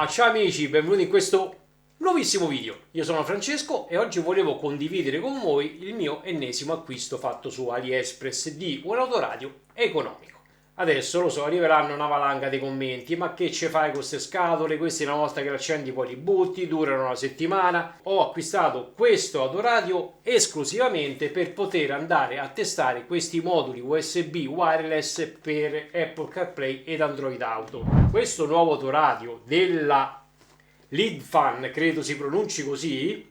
Ma ciao amici, benvenuti in questo nuovissimo video. Io sono Francesco e oggi volevo condividere con voi il mio ennesimo acquisto fatto su AliExpress di un autoradio economico. Adesso lo so, arriveranno una valanga di commenti, ma che ci fai con queste scatole? Questi una volta che le accendi poi li butti, durano una settimana. Ho acquistato questo autoradio esclusivamente per poter andare a testare questi moduli USB wireless per Apple CarPlay ed Android Auto. Questo nuovo autoradio della Leadfan, credo si pronunci così,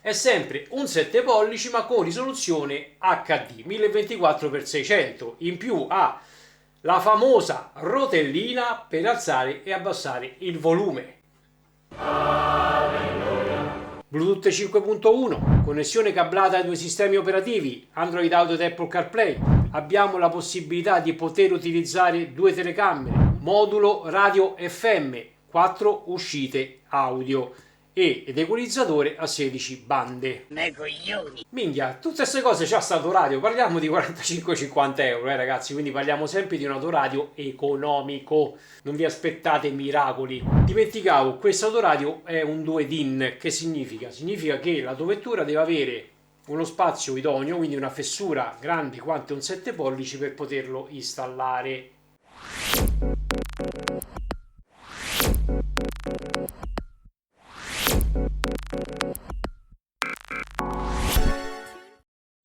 è sempre un 7 pollici ma con risoluzione HD 1024x600. In più ha la famosa rotellina per alzare e abbassare il volume. Bluetooth 5.1, connessione cablata ai due sistemi operativi, Android Auto ed Apple CarPlay. Abbiamo la possibilità di poter utilizzare due telecamere, modulo radio FM, 4 uscite audio ed equalizzatore a 16 bande. Minchia, tutte queste cose c'ha stato radio, parliamo di 45-50 euro ragazzi, quindi parliamo sempre di un autoradio economico, non vi aspettate miracoli. Dimenticavo, questo autoradio è un 2 DIN, che significa? Significa che la tua vettura deve avere uno spazio idoneo, quindi una fessura grande quanto un 7 pollici per poterlo installare.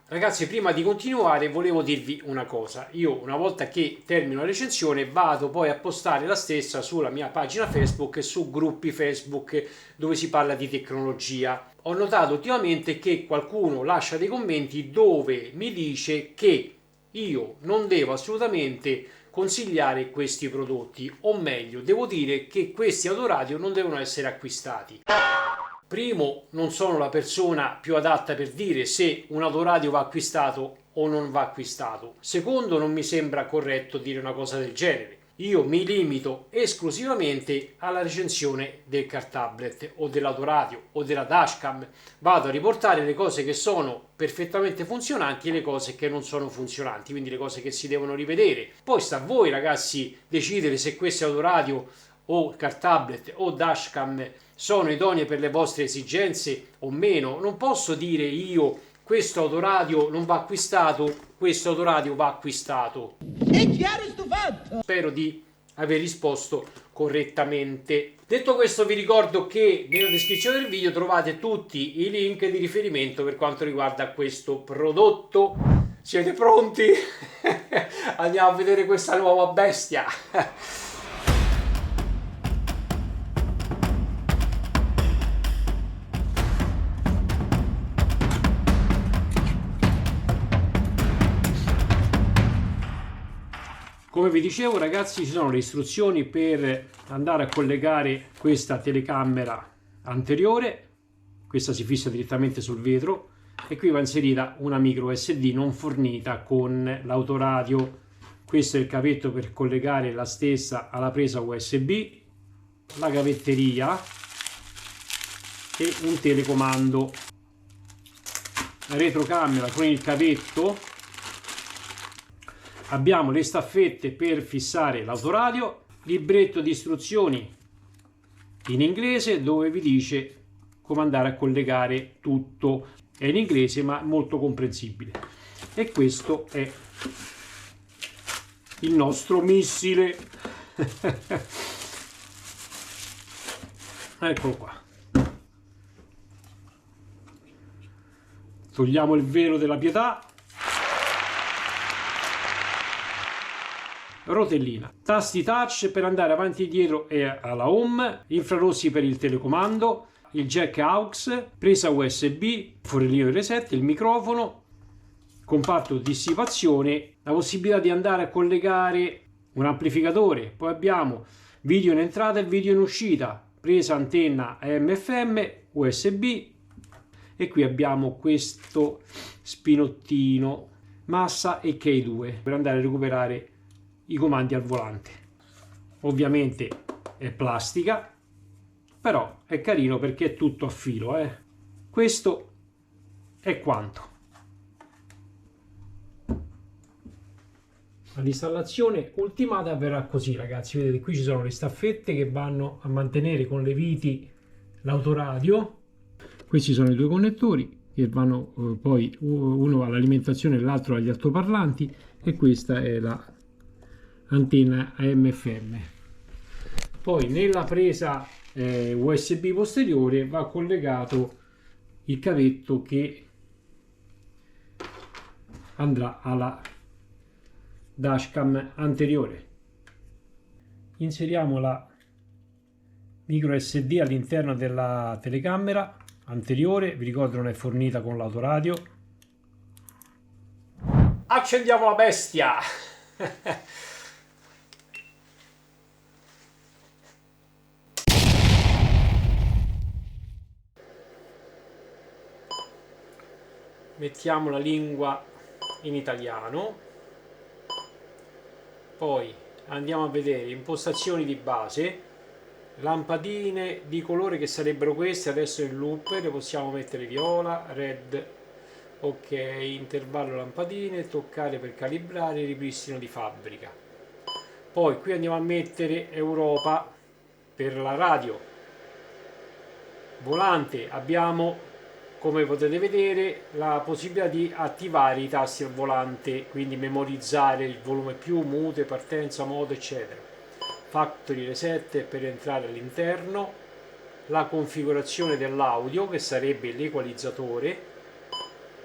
Ragazzi, prima di continuare volevo dirvi una cosa. Io una volta che termino la recensione vado poi a postare la stessa sulla mia pagina Facebook e su gruppi Facebook dove si parla di tecnologia. Ho notato ultimamente che qualcuno lascia dei commenti dove mi dice che io non devo assolutamente consigliare questi prodotti, o meglio, devo dire che questi autoradio non devono essere acquistati. Primo, non sono la persona più adatta per dire se un autoradio va acquistato o non va acquistato. Secondo, non mi sembra corretto dire una cosa del genere. Io mi limito esclusivamente alla recensione del car tablet o dell'autoradio o della dashcam. Vado a riportare le cose che sono perfettamente funzionanti e le cose che non sono funzionanti, quindi le cose che si devono rivedere. Poi sta a voi ragazzi decidere se questo autoradio o car tablet o dashcam sono idonee per le vostre esigenze o meno. Non posso dire io questo autoradio non va acquistato, questo autoradio va acquistato. È chiaro sto fatto. Spero di aver risposto correttamente. Detto questo, vi ricordo che nella descrizione del video trovate tutti i link di riferimento per quanto riguarda questo prodotto. Siete pronti? Andiamo a vedere questa nuova bestia. Come vi dicevo ragazzi, ci sono le istruzioni per andare a collegare questa telecamera anteriore. Questa si fissa direttamente sul vetro e qui va inserita una micro SD non fornita con l'autoradio. Questo è il cavetto per collegare la stessa alla presa USB, la gavetteria e un telecomando. La retrocamera con il cavetto. Abbiamo le staffette per fissare l'autoradio, libretto di istruzioni in inglese dove vi dice come andare a collegare tutto. È in inglese ma molto comprensibile. E questo è il nostro missile. Eccolo qua. Togliamo il velo della pietà. Rotellina, tasti touch per andare avanti e dietro e alla home, infrarossi per il telecomando, il jack aux, presa USB, forellino di reset, il microfono, comparto dissipazione, la possibilità di andare a collegare un amplificatore. Poi abbiamo video in entrata e video in uscita, presa antenna AM/FM, USB e qui abbiamo questo spinottino, massa e K2 per andare a recuperare i comandi al volante. Ovviamente è plastica, però è carino perché è tutto a filo. Questo è quanto. L'installazione ultimata avverrà così, ragazzi. Vedete, qui ci sono le staffette che vanno a mantenere con le viti l'autoradio. Questi sono i due connettori che vanno poi uno all'alimentazione e l'altro agli altoparlanti, e questa è la antenna AM/FM. Poi nella presa USB posteriore va collegato il cavetto che andrà alla dashcam anteriore. Inseriamo la micro SD all'interno della telecamera anteriore, vi ricordo non è fornita con l'autoradio. Accendiamo la bestia. Mettiamo la lingua in italiano, poi andiamo a vedere impostazioni di base, lampadine di colore che sarebbero queste, adesso in loop le possiamo mettere viola, red, ok, intervallo lampadine, toccare per calibrare, ripristino di fabbrica. Poi qui andiamo a mettere Europa per la radio, volante, abbiamo, come potete vedere, la possibilità di attivare i tasti al volante, quindi memorizzare il volume più, mute, partenza, modo, eccetera. Factory reset per entrare all'interno, la configurazione dell'audio che sarebbe l'equalizzatore,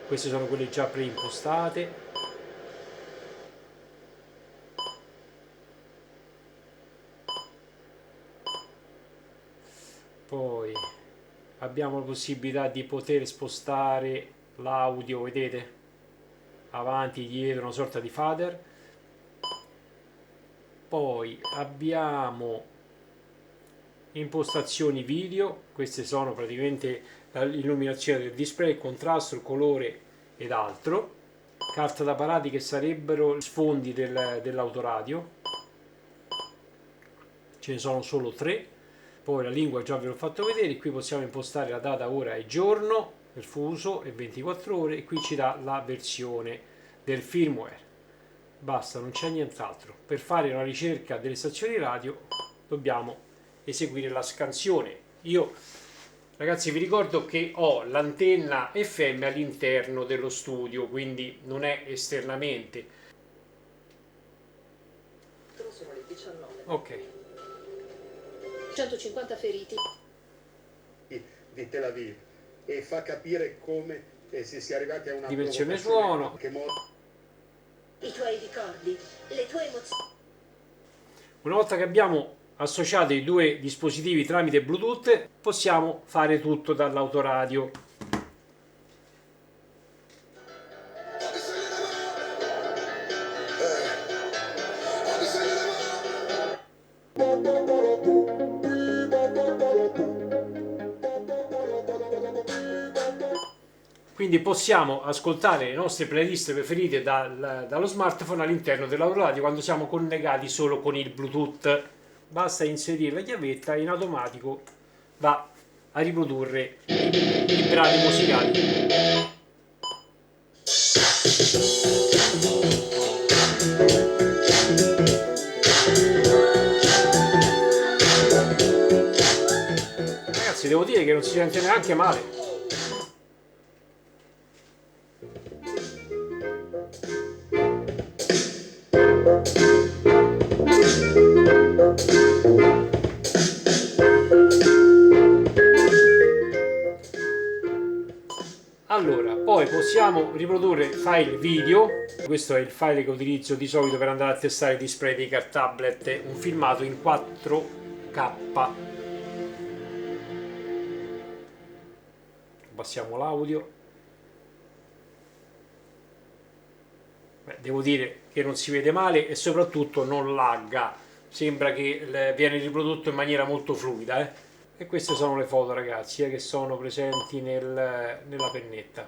queste sono quelle già preimpostate. Poi abbiamo la possibilità di poter spostare l'audio, vedete? Avanti, dietro, una sorta di fader. Poi abbiamo impostazioni video, queste sono praticamente l'illuminazione del display, il contrasto, il colore ed altro. Carta da parati che sarebbero gli sfondi dell'autoradio, ce ne sono solo 3. Poi la lingua già ve l'ho fatto vedere, qui possiamo impostare la data, ora e giorno, il fuso e 24 ore, e qui ci dà la versione del firmware. Basta, non c'è nient'altro. Per fare una ricerca delle stazioni radio dobbiamo eseguire la scansione. Io, ragazzi, vi ricordo che ho l'antenna FM all'interno dello studio, quindi non è esternamente. Sono le 19. Ok. 150 feriti di Tel Aviv, e fa capire come si sia arrivati a una dimensione suono. Che modo... i tuoi ricordi, le tue emozioni. Una volta che abbiamo associato i due dispositivi tramite Bluetooth, possiamo fare tutto dall'autoradio. Quindi possiamo ascoltare le nostre playlist preferite dallo smartphone all'interno dell'autoradio quando siamo collegati solo con il Bluetooth. Basta inserire la chiavetta e in automatico va a riprodurre i brani musicali. Ragazzi, devo dire che non si sente neanche male. Allora, poi possiamo riprodurre file video. Questo è il file che utilizzo di solito per andare a testare il display dei car tablet, un filmato in 4K. Passiamo l'audio. Devo dire che non si vede male e soprattutto non lagga, sembra che viene riprodotto in maniera molto fluida, E queste sono le foto, ragazzi, che sono presenti nella pennetta.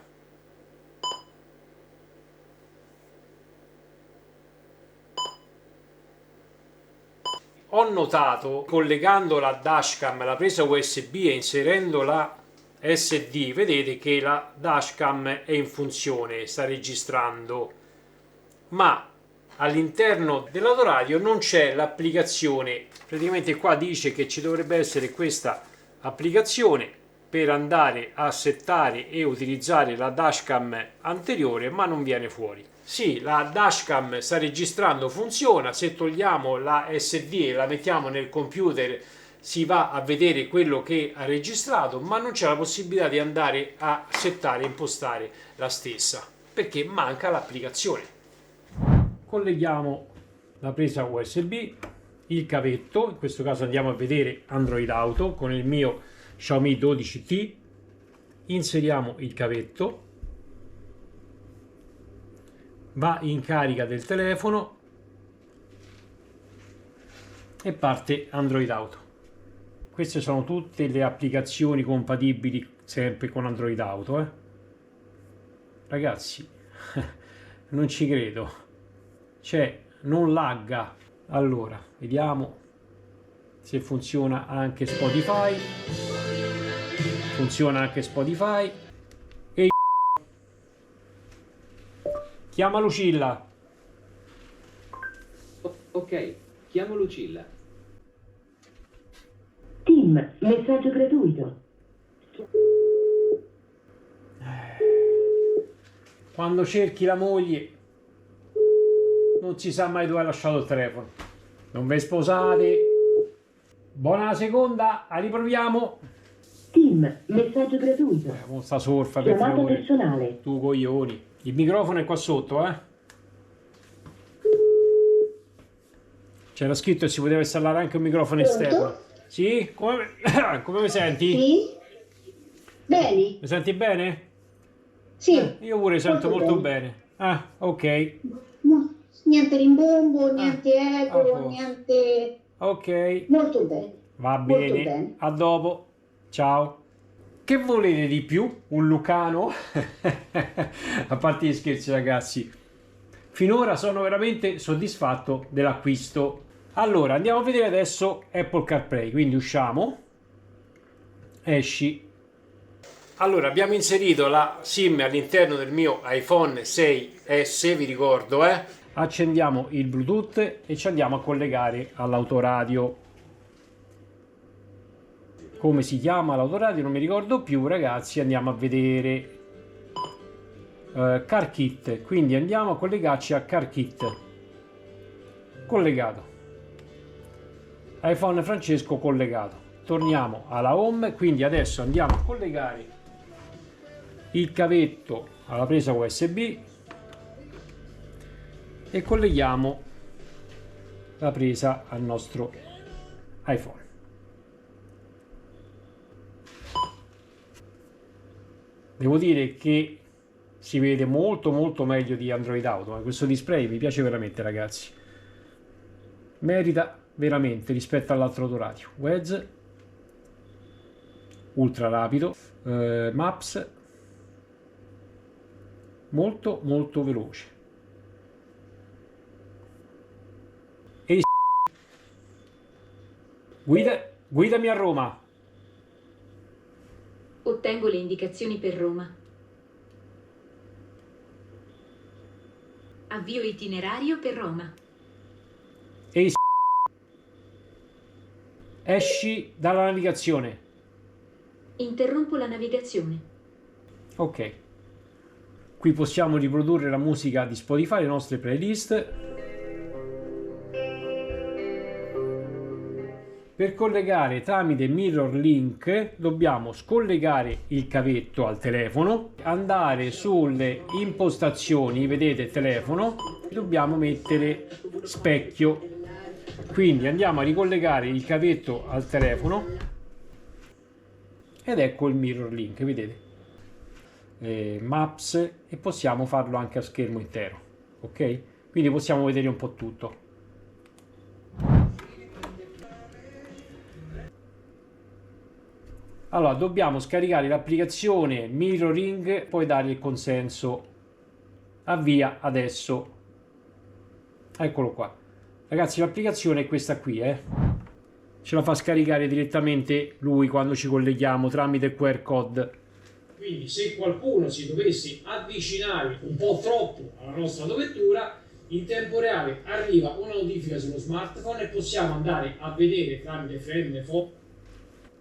Ho notato, collegando la dashcam alla presa USB e inserendo la SD, vedete che la dashcam è in funzione, sta registrando, ma all'interno dell'autoradio non c'è l'applicazione. Praticamente qua dice che ci dovrebbe essere questa applicazione per andare a settare e utilizzare la dashcam anteriore, ma non viene fuori. Sì, la dashcam sta registrando, funziona. Se togliamo la SD e la mettiamo nel computer si va a vedere quello che ha registrato, ma non c'è la possibilità di andare a settare e impostare la stessa perché manca l'applicazione. Colleghiamo la presa USB, il cavetto, in questo caso andiamo a vedere Android Auto con il mio Xiaomi 12T, inseriamo il cavetto, va in carica del telefono e parte Android Auto. Queste sono tutte le applicazioni compatibili sempre con Android Auto, Ragazzi, non ci credo, cioè non lagga. Allora, vediamo se funziona anche Spotify. Funziona anche Spotify. E chiama Lucilla. Ok, chiamo Lucilla. Tim, messaggio gratuito. Quando cerchi la moglie non si sa mai dove ha lasciato il telefono. Non vi sposate. Buona seconda, riproviamo. Tim, messaggio gratuito. Con sta sorfa per Chiamata favore. personale. Tu coglioni. Il microfono è qua sotto, C'era scritto che si poteva installare anche un microfono esterno. Sì? Come mi senti? Sì? Bene? Mi senti bene? Sì. Io pure sento molto bene. Ah, ok. No, niente rimbombo, niente eco, posto. niente... Ok. Molto bene. Va Molto bene. bene. A dopo. Ciao. Che volete di più? Un Lucano? A parte gli scherzi, ragazzi. Finora sono veramente soddisfatto dell'acquisto. Allora, andiamo a vedere adesso Apple CarPlay. Quindi usciamo. Esci. Allora, abbiamo inserito la SIM all'interno del mio iPhone 6S, vi ricordo, Accendiamo il Bluetooth e ci andiamo a collegare all'autoradio. Come si chiama l'autoradio? Non mi ricordo più, ragazzi. Andiamo a vedere CarKit. Quindi andiamo a collegarci a CarKit. Collegato. iPhone Francesco collegato. Torniamo alla home. Quindi adesso andiamo a collegare il cavetto alla presa USB e colleghiamo la presa al nostro iPhone. Devo dire che si vede molto meglio di Android Auto, ma questo display mi piace veramente, ragazzi. Merita veramente rispetto all'altro autoradio. Waze, ultra rapido, Maps, molto veloce. E guidami a Roma. Ottengo le indicazioni per Roma. Avvio itinerario per Roma. E esci dalla navigazione. Interrompo la navigazione. Ok. Qui possiamo riprodurre la musica di Spotify, le nostre playlist. Per collegare tramite Mirror Link dobbiamo scollegare il cavetto al telefono, andare sulle impostazioni, vedete telefono, dobbiamo mettere specchio. Quindi andiamo a ricollegare il cavetto al telefono ed ecco il Mirror Link, vedete? Maps, e possiamo farlo anche a schermo intero, ok? Quindi possiamo vedere un po' tutto. Allora, dobbiamo scaricare l'applicazione Mirroring, poi dare il consenso. Avvia adesso. Eccolo qua. Ragazzi, l'applicazione è questa qui, Ce la fa scaricare direttamente lui quando ci colleghiamo tramite QR code. Quindi se qualcuno si dovesse avvicinare un po' troppo alla nostra autovettura, in tempo reale arriva una notifica sullo smartphone e possiamo andare a vedere tramite Friend Phone.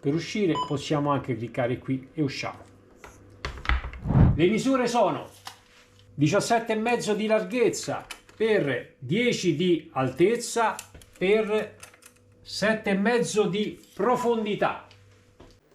Per uscire possiamo anche cliccare qui e usciamo. Le misure sono 17,5 di larghezza per 10 di altezza per 7,5 di profondità.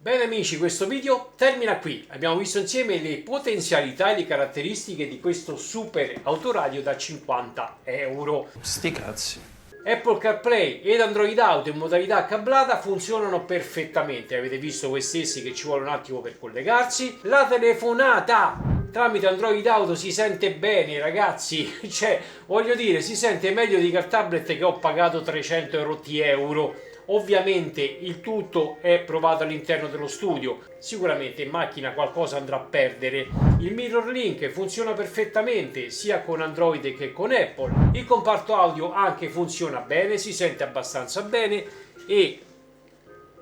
Bene amici, questo video termina qui. Abbiamo visto insieme le potenzialità e le caratteristiche di questo super autoradio da 50 euro. Sti cazzi. Apple CarPlay ed Android Auto in modalità cablata funzionano perfettamente. Avete visto voi stessi che ci vuole un attimo per collegarsi. La telefonata tramite Android Auto si sente bene, ragazzi. Cioè, voglio dire, si sente meglio di tablet che ho pagato 300 euro. Ovviamente il tutto è provato all'interno dello studio, sicuramente in macchina qualcosa andrà a perdere. Il Mirror Link funziona perfettamente sia con Android che con Apple. Il comparto audio anche funziona bene, si sente abbastanza bene e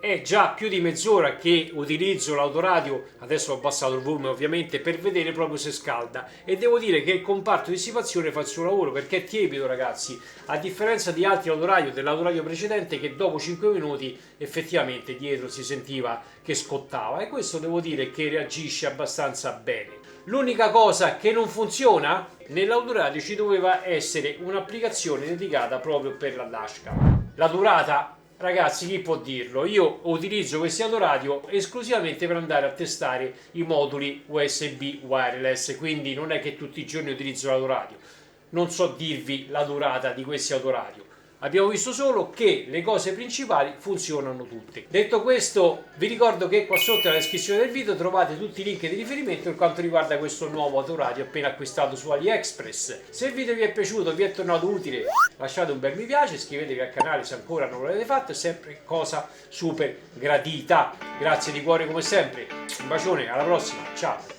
è già più di mezz'ora che utilizzo l'autoradio, adesso ho abbassato il volume ovviamente per vedere proprio se scalda, e devo dire che il comparto dissipazione fa il suo lavoro perché è tiepido, ragazzi, a differenza di altri autoradio, dell'autoradio precedente che dopo 5 minuti effettivamente dietro si sentiva che scottava, e questo devo dire che reagisce abbastanza bene. L'unica cosa che non funziona, nell'autoradio ci doveva essere un'applicazione dedicata proprio per la dashcam. La durata, ragazzi, chi può dirlo? Io utilizzo questi autoradio esclusivamente per andare a testare i moduli USB wireless, quindi non è che tutti i giorni utilizzo l'autoradio. Non so dirvi la durata di questi autoradio. Abbiamo visto solo che le cose principali funzionano tutte. Detto questo, vi ricordo che qua sotto nella descrizione del video trovate tutti i link di riferimento per quanto riguarda questo nuovo autoradio appena acquistato su AliExpress. Se il video vi è piaciuto, vi è tornato utile, lasciate un bel mi piace, iscrivetevi al canale se ancora non l'avete fatto, è sempre cosa super gradita. Grazie di cuore come sempre, un bacione, alla prossima, ciao!